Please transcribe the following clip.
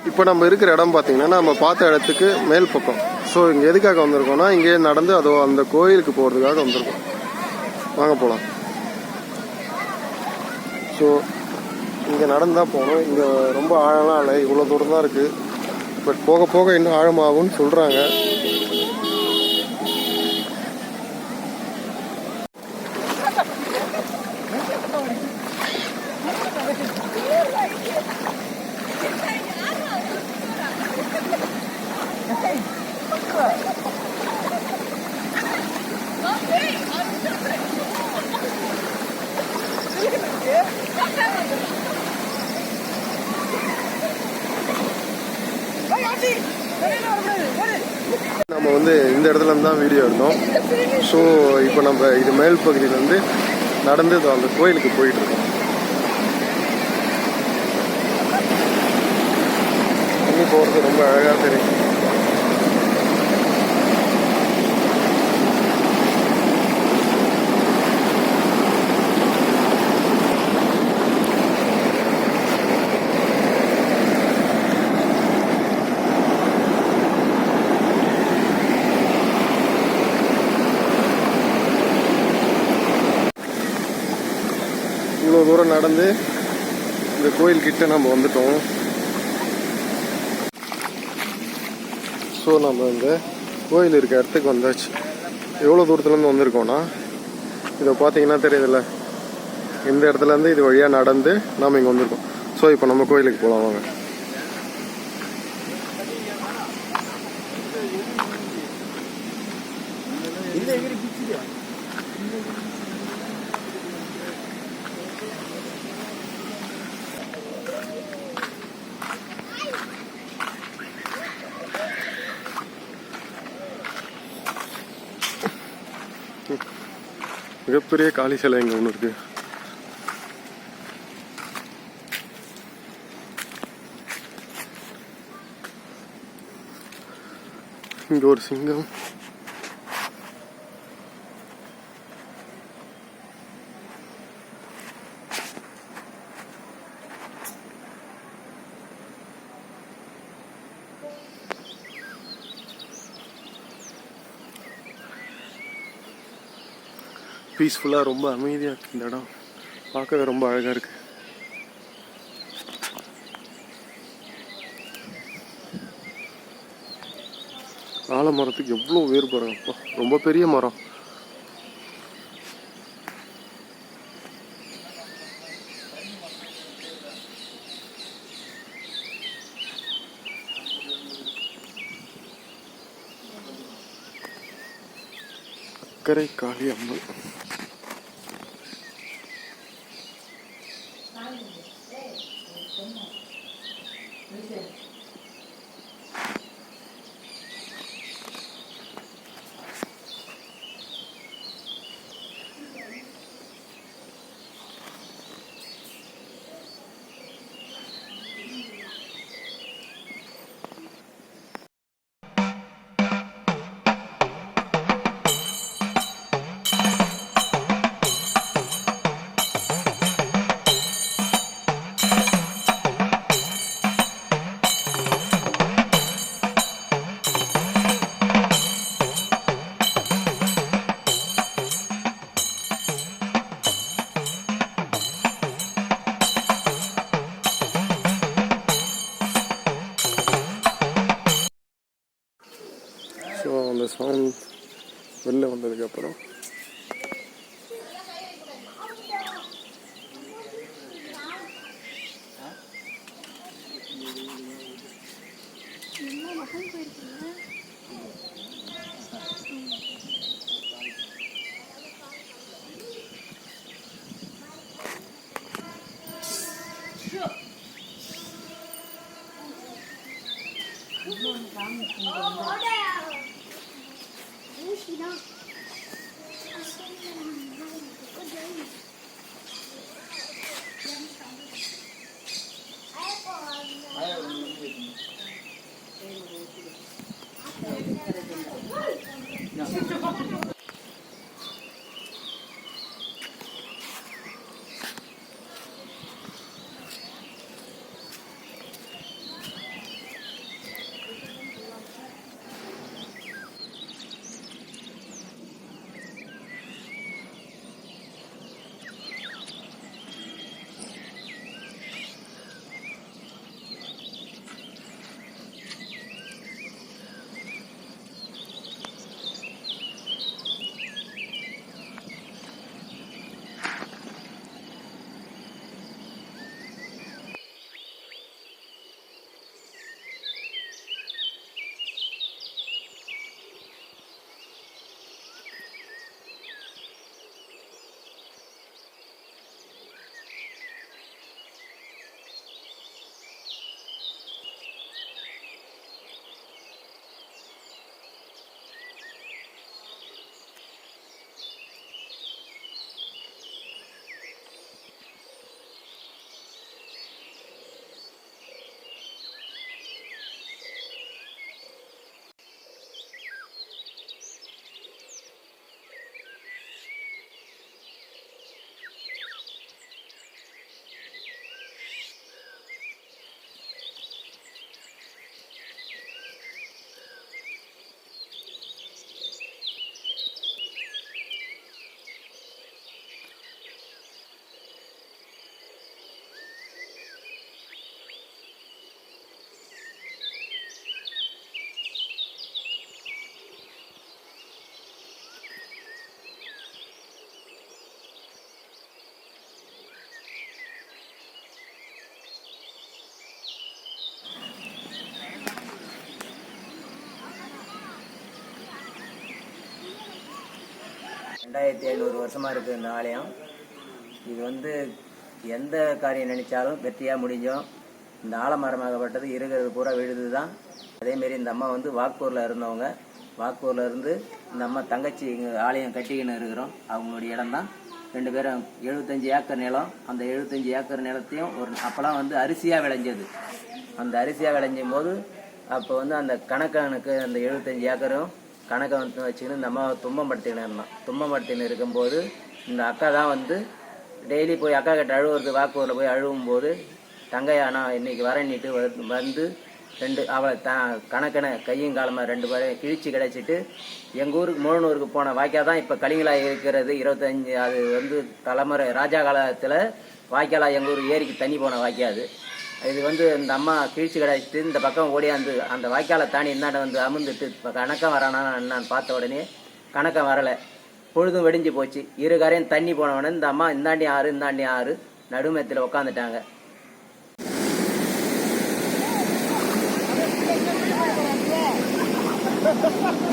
இப்போ நம்ம இருக்கிற இடம் பார்த்தீங்கன்னா நம்ம பார்த்த இடத்துக்கு மேல் பக்கம். ஸோ இங்கே எதுக்காக வந்திருக்கோம்னா இங்கே நடந்து அதோ அந்த கோயிலுக்கு போகிறதுக்காக வந்திருக்கோம். வாங்க போகலாம். ஸோ இங்கே நடந்தால் போகணும். இங்கே ரொம்ப ஆழம்லாம் இல்லை, இவ்வளோ தூரம் தான் இருக்குது. பட் போக போக இன்னும் ஆழமாகும்னு சொல்கிறாங்க. நம்ம வந்து இந்த இடத்துல இருந்து தான் வீடியோ எடுத்தோம். ஸோ இப்போ நம்ம இது மேல் பகுதியிலேருந்து நடந்து அந்த கோயிலுக்கு போயிட்டு இருக்கோம். தண்ணி போகிறது ரொம்ப அழகாக தெரியும். இவ்வளோ தூரம் நடந்து இந்த கோயில்கிட்ட நம்ம வந்துட்டோம். ஸோ நம்ம இந்த கோயில் இருக்க இடத்துக்கு வந்தாச்சு. எவ்வளோ தூரத்துலேருந்து வந்திருக்கோன்னா இதை பார்த்தீங்கன்னா தெரியுதுல்ல, இந்த இடத்துலேருந்து இது வழியாக நடந்து நாம் இங்கே வந்திருக்கோம். ஸோ இப்போ நம்ம கோயிலுக்கு போகலாம் வாங்க. மிகப்பெரிய காளி சிலை இங்கே ஒன்று இருக்கு. இங்க ஒரு சிங்கம். பீஸ்ஃபுல்லாக ரொம்ப அமைதியாக இருக்குது இந்த இடம். பார்க்கவே ரொம்ப அழகாக இருக்குது. ஆலமரத்துக்கு எவ்வளோ வேறு பாருங்க. அப்பா ரொம்ப பெரிய மரம். அக்கரை காளி அம்மன். ஸோ அந்த சாங் வெளில வந்ததுக்கப்புறம் 2700 வருஷமாக இருக்குது இந்த ஆலயம். இது வந்து எந்த காரியம் நினைச்சாலும் வெற்றியாக முடிஞ்சோம். இந்த ஆலமரமாகப்பட்டது இருக்கிறது பூரா விழுது தான். அதேமாரி இந்த அம்மா வந்து வாக்கூரில் இருந்தவங்க. வாக்கூரில் இருந்து இந்த அம்மா தங்கச்சி இங்கே ஆலயம் கட்டிக்கின்னு இருக்கிறோம். அவங்களுடைய இடம் தான். 2 பேரும் 75 ஏக்கர் நிலம். அந்த 75 ஏக்கர் நிலத்தையும் அப்போலாம் வந்து அரிசியாக விளைஞ்சது. அந்த அரிசியாக விளைஞ்சும் போது அப்போ வந்து அந்த கணக்கனுக்கு அந்த 75 ஏக்கரும் கணக்கை வந்து வச்சுக்கின்னு இந்த அம்மா துன்பப்படுத்தின்னு இருந்தான். துன்பப்படுத்தின்னு இருக்கும்போது இந்த அக்கா தான் வந்து டெய்லி போய் அக்கா கிட்ட அழுவுறது. வாக்கூரில் போய் அழுவும் போது தங்கையா நான் இன்னைக்கு வரேன்னிட்டு வந்து அவளை கணக்கனை கையும் காலமாக 2 பேரையும் கிழிச்சு கிடச்சிட்டு எங்கள் ஊருக்கு மூலனூருக்கு போன வாய்க்கால் தான் இப்போ கலிங்களா இருக்கிறது. 25 அது வந்து தலைமுறை ராஜா காலத்தில் வாய்க்காலா எங்கள் ஊர் ஏரிக்கு தண்ணி போன வாய்க்காது. இது வந்து இந்த அம்மா கிழிச்சு கிடச்சிட்டு இந்த பக்கம் ஓடியாந்து அந்த வாய்க்காலை தாண்டி இந்தாண்ட வந்து அமர்ந்துட்டு இப்போ கணக்கம் வரானா நான் பார்த்த உடனே கணக்கம் வரலை. பொழுதும் வெடிஞ்சு போச்சு. இரு கரையும் தண்ணி போன உடனே இந்த அம்மா இந்தாண்டி ஆறு நடுமத்தில் உட்காந்துட்டாங்க. Ha ha ha!